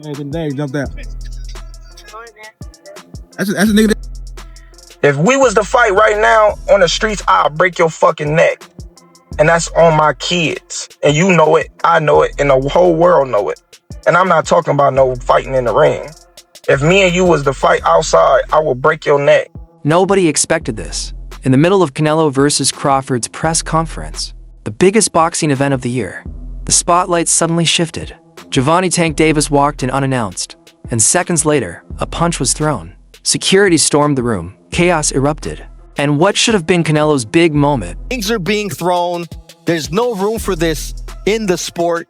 Yeah, the name jumped out. That's a nigga. If we was to fight right now on the streets, I'll break your fucking neck. And that's on my kids. And you know it, I know it, and the whole world know it. And I'm not talking about no fighting in the ring. If me and you was to fight outside, I will break your neck. Nobody expected this. In the middle of Canelo versus Crawford's press conference, the biggest boxing event of the year, the spotlight suddenly shifted. Gervonta Tank Davis walked in unannounced, and seconds later, a punch was thrown. Security stormed the room, chaos erupted, and what should have been Canelo's big moment. Things are being thrown. There's no room for this in the sport.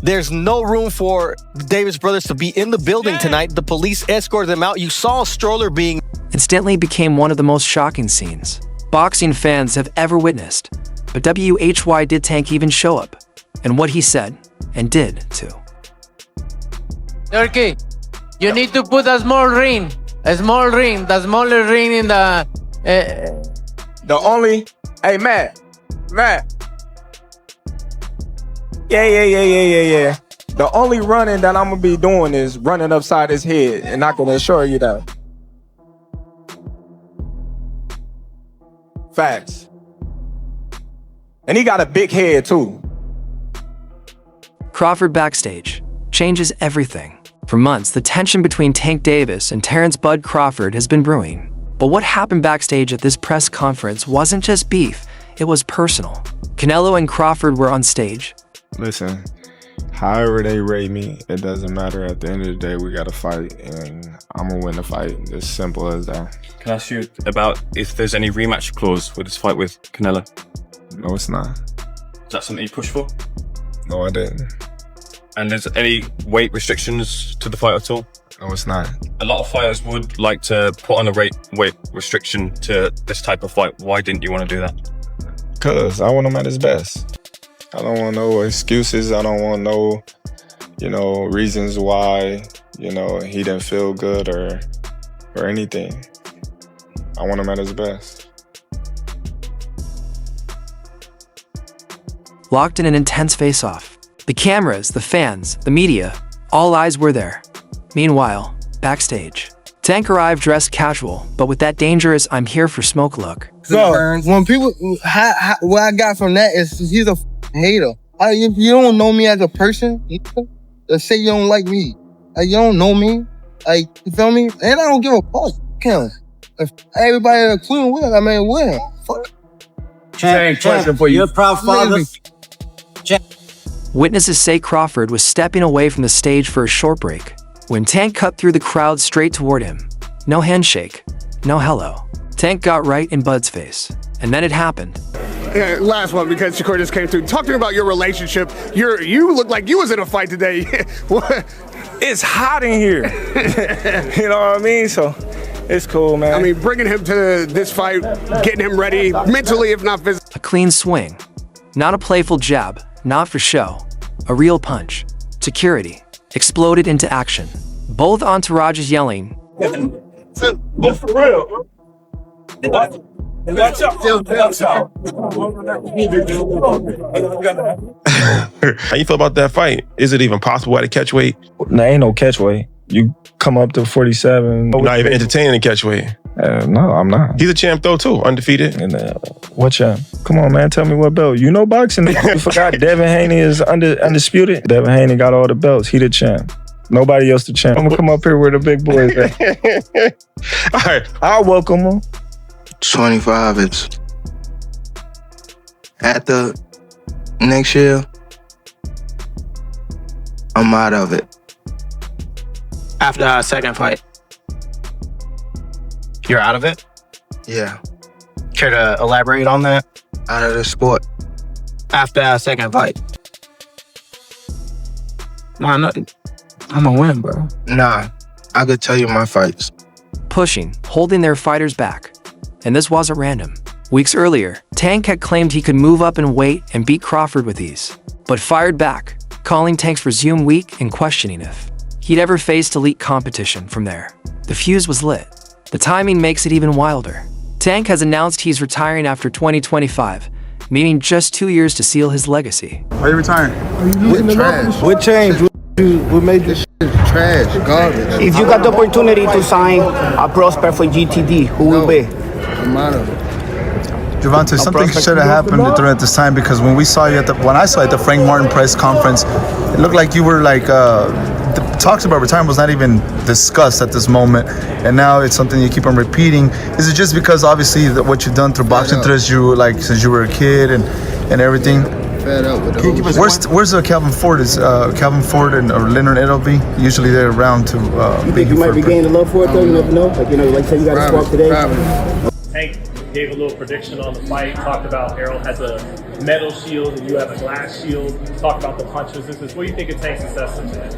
There's no room for the Davis brothers to be in the building tonight. The police escorted them out. You saw a stroller being... Instantly became one of the most shocking scenes boxing fans have ever witnessed. But WHY did Tank even show up? And what he said, and did, too. Turkey, you need to put a small ring. The smaller ring in the... Hey, Matt. Yeah. The only running that I'm gonna be doing is running upside his head, and I can assure you that. Facts. And he got a big head too. Crawford Backstage changes everything. For months, the tension between Tank Davis and Terence "Bud" Crawford has been brewing. But what happened backstage at this press conference wasn't just beef, it was personal. Canelo and Crawford were on stage. Listen, however they rate me, it doesn't matter. At the end of the day, we got to fight, and I'm going to win the fight. As simple as that. Can I ask you about if there's any rematch clause with this fight with Canelo? No, it's not. Is that something you push for? No, I didn't. And there's any weight restrictions to the fight at all? No, it's not. A lot of fighters would like to put on a weight restriction to this type of fight. Why didn't you want to do that? Because I want him at his best. I don't want no excuses. I don't want no, reasons why, he didn't feel good or anything. I want him at his best. Locked in an intense face-off. The cameras, the fans, the media, all eyes were there. Meanwhile, backstage, Tank arrived dressed casual, but with that dangerous "I'm here for smoke" look. So, when people, what I got from that is he's a hater. If you don't know me as a person, let's say you don't like me. You don't know me. You feel me? And I don't give a fuck. If everybody including win. Fuck. Same question for you. You're a proud father. Witnesses say Crawford was stepping away from the stage for a short break when Tank cut through the crowd straight toward him. No handshake, no hello. Tank got right in Bud's face, and then it happened. Last one, because Shakur just came through. Talk to me about your relationship. You look like you was in a fight today. It's hot in here. You know what I mean? So it's cool, man. I mean, bringing him to this fight, getting him ready mentally, if not physically. A clean swing, not a playful jab, not for show, a real punch. Security exploded into action. Both entourages yelling. But for real. How you feel about that fight? Is it even possible to catch weight? Nah, ain't no catch weight. You come up to 47. You're not even entertaining the catch weight. No, I'm not. He's a champ though too, undefeated. And what champ? Come on, man, tell me what belt. You know boxing. You forgot Devin Haney is undisputed. Devin Haney got all the belts. He the champ. Nobody else the champ. I'm gonna come up here where the big boys at. All right, I'll welcome him. 25 is at the next year. I'm out of it. After our second fight, you're out of it? Yeah, Care to elaborate on that? out of the sport. After our second fight. Nah, nothing. I'm gonna win, bro. Nah, I could tell you my fights. Pushing, holding their fighters back. And this wasn't random. Weeks earlier, Tank had claimed he could move up in weight and beat Crawford with ease, but fired back, calling Tank's resume weak and questioning if he'd ever faced elite competition from there. The fuse was lit. The timing makes it even wilder. Tank has announced he's retiring after 2025, meaning just 2 years to seal his legacy. Are you retiring? With trash. What changed? We made this shit trash, garbage. If you got the opportunity to sign a prospect for GTD, who will be? Gervonta, something should have happened during this time, because when I saw you at the Frank Martin press conference, it looked like you were like the talks about retirement was not even discussed at this moment, and now it's something you keep on repeating. Is it just because obviously what you've done through boxing since you were a kid and everything? Fed up with Where's Calvin Ford? Is Calvin Ford or Leonard Edelby? Usually they're around to. You think you might be gaining the love for it though? You never know. Like say you got a squawk today. Hank gave a little prediction on the fight. Talked about Errol has a metal shield and you have a glass shield. Talked about the punch resistance. What do you think it takes to success today?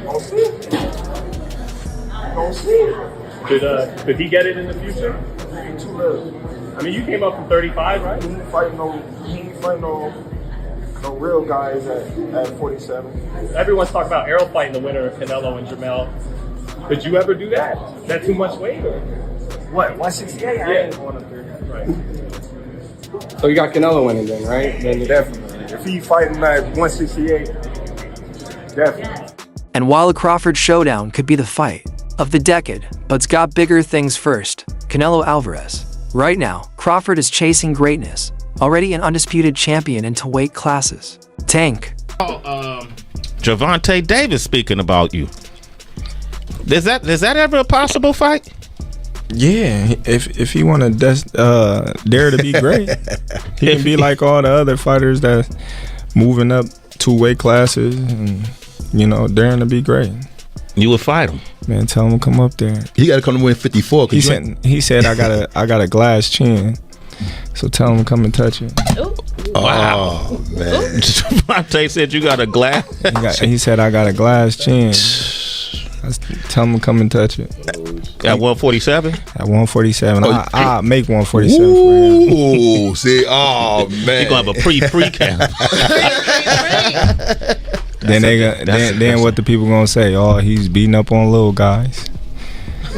Don't see. Don't see. Could he get it in the future? Too little. I mean, you came up from 35, right? He ain't fighting no real guys at 47. Everyone's talking about Errol fighting the winner of Canelo and Jamel. Could you ever do that? Is that too much weight? Or? What, 168? Yeah. I ain't going up there. Right. So you got Canelo winning then, right? Then definitely. If he fighting at 168, definitely. And while a Crawford showdown could be the fight of the decade, but's got bigger things first. Canelo Alvarez. Right now, Crawford is chasing greatness, already an undisputed champion into weight classes. Tank. Gervonta Davis speaking about you. Is that ever a possible fight? Yeah, if he want to dare to be great, he can be like all the other fighters that's moving up 2 weight classes and daring to be great. You would fight him, man. Tell him to come up there. He got to come to win 54. He said I got a glass chin, so tell him to come and touch it. Wow, man. Gervonta said you got a glass. He said I got a glass chin. Tell him to come and touch it. At 147? At 147. I'll make 147 for him. Ooh, see, oh man. You're going to have a pre-camp. Then what the people gonna say? Oh, he's beating up on little guys.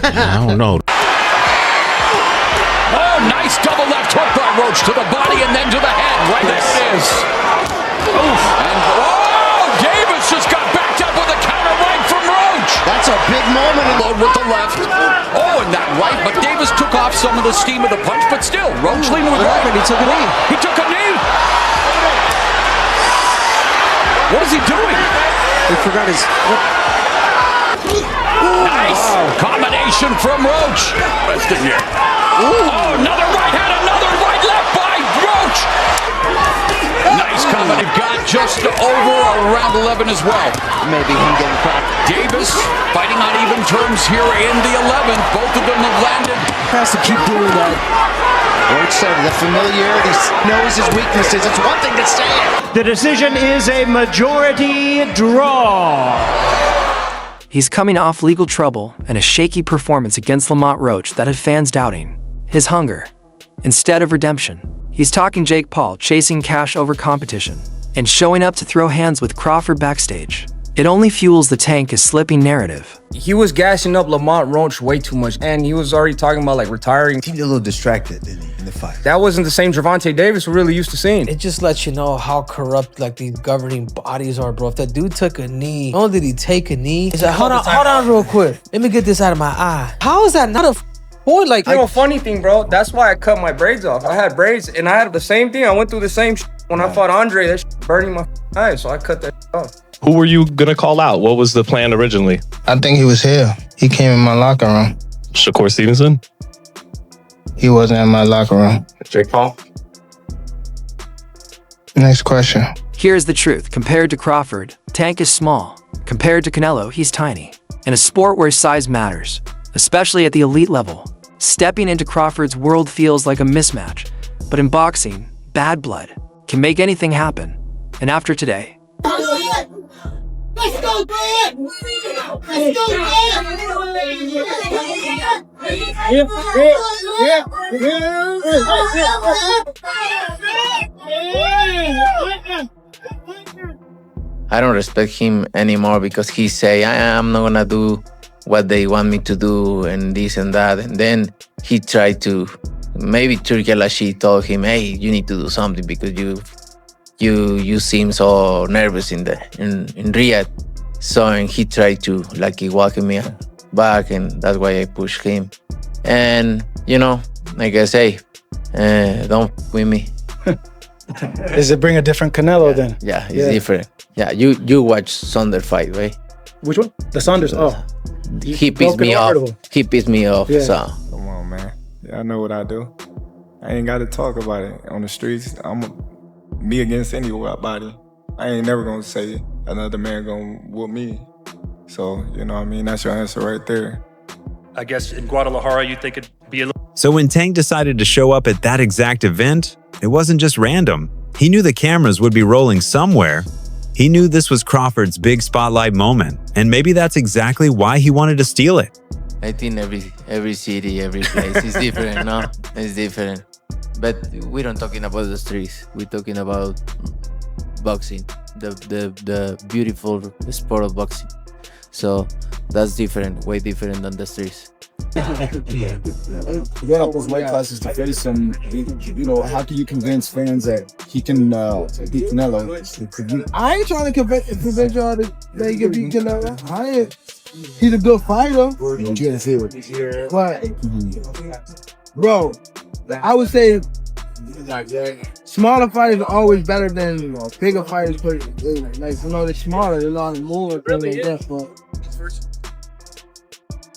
I don't know. Oh, nice double left hook by Roach to the body and then to the head. Right there it is. Oof. And Davis just got backed up with a counter right from Roach. That's a big moment. With the left. Oh, and that right. But Davis took off some of the steam of the punch, but still, Roach leaned with right. He took a knee. He took a knee. What is he doing? He forgot his... Nice combination from Roach. Resting here. Oh, another right hand, another right left by Roach. Nice combination. Got just over around 11 as well. Maybe him getting cracked. Davis fighting on even terms here in the 11th. Both of them have landed. Has to keep doing that. Roach said the familiarity, knows his weaknesses. It's one thing to say it. The decision is a majority draw. He's coming off legal trouble and a shaky performance against Lamont Roach that had fans doubting his hunger instead of redemption. He's talking Jake Paul chasing cash over competition and showing up to throw hands with Crawford backstage. It only fuels the Tank is slipping narrative. He was gassing up Lamont Roach way too much, and he was already talking about like retiring. He seemed a little distracted in the fight. That wasn't the same Gervonta Davis we're really used to seeing. It just lets you know how corrupt like these governing bodies are, bro. If that dude took a knee, not only did he take a knee, he's like, hold on real quick. Let me get this out of my eye. How is that not a point? Like, funny thing, bro, that's why I cut my braids off. I had braids, and I had the same thing. I went through the same when I fought Andre. That burning my eyes, so I cut that off. Who were you gonna call out? What was the plan originally? I think he was here. He came in my locker room. Shakur Stevenson? He wasn't in my locker room. Jake Paul? Next question. Here's the truth. Compared to Crawford, Tank is small. Compared to Canelo, he's tiny. In a sport where size matters, especially at the elite level, stepping into Crawford's world feels like a mismatch. But in boxing, bad blood can make anything happen. And after today, Let's go, Dad! Let's go, I don't respect him anymore because he say, I'm not gonna do what they want me to do and this and that. And then he tried to, maybe Turki Al-Ashi told him, hey, you need to do something because you seem so nervous in Riyadh. So and he tried to like he walked me back, and that's why I pushed him. And you know, like I say, don't with me. Does it bring a different Canelo then? Yeah, it's different. Yeah, you watch Saunders fight, right? Which one? The Saunders. Oh, He pissed me off. He pissed me off. Yeah. So Come on, man. Yeah, I know what I do. I ain't got to talk about it on the streets. I'm me against anybody. I ain't never gonna say another man gonna whoop me. So, you know what I mean? That's your answer right there. I guess in Guadalajara, you think it'd be a little. So when Tank decided to show up at that exact event, it wasn't just random. He knew the cameras would be rolling somewhere. He knew this was Crawford's big spotlight moment, and maybe that's exactly why he wanted to steal it. I think every city, every place is different, no? It's different. But we don't talking about the streets. We're talking about boxing, the beautiful sport of boxing. So that's different, way different than the streets. Going up those weight classes to face him, you know, how can you convince fans that he can beat Canelo? I ain't trying to convince y'all that he can beat Canelo. He's a good fighter. But, bro, I would say smaller fighters are always better than bigger fighters. But like, you know, they're smaller, they're not more than like that. But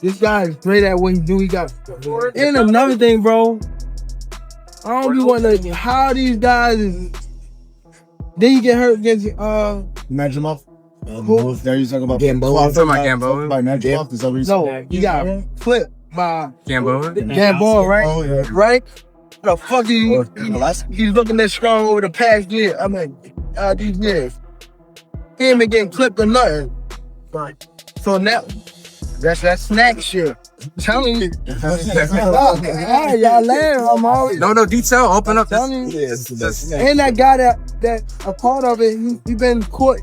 this guy is great at what he do. He got. And another thing, bro, I don't be wanting to how these guys is. Then you get hurt against Majimov. There you talking about Gambo. No, you got flipped by Gambo. Gambo, right? Oh, yeah. Right? How the fuck he's looking that strong over the past year? I mean, these years. He ain't been getting clipped or nothing. So now, that's that snack shit. I'm telling you. Y'all laugh. I'm always. No detail. Open up. Telling you. And that guy that a part of it, he been caught.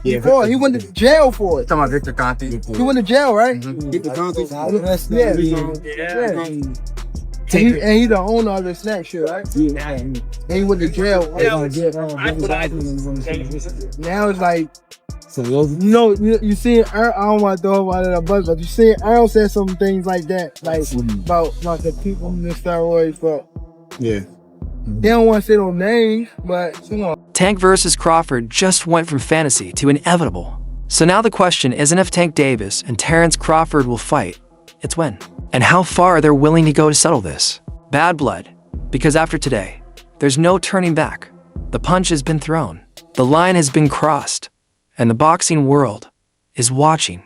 Before he went to jail for it. Talking about Victor Conti. He went to jail, right? Victor Conti. Yeah. And he the owner of the snack shit, right? Yeah. And he went to jail. Now it's like, you see, I don't want to throw about it a buzz, but you see, Earl said some things like that, like about the people in the steroids, but they don't want to say no names, but you know. Tank versus Crawford just went from fantasy to inevitable. So now the question isn't if Tank Davis and Terence Crawford will fight, it's when. And how far they're willing to go to settle this. Bad blood, because after today, there's no turning back. The punch has been thrown, the line has been crossed, and the boxing world is watching.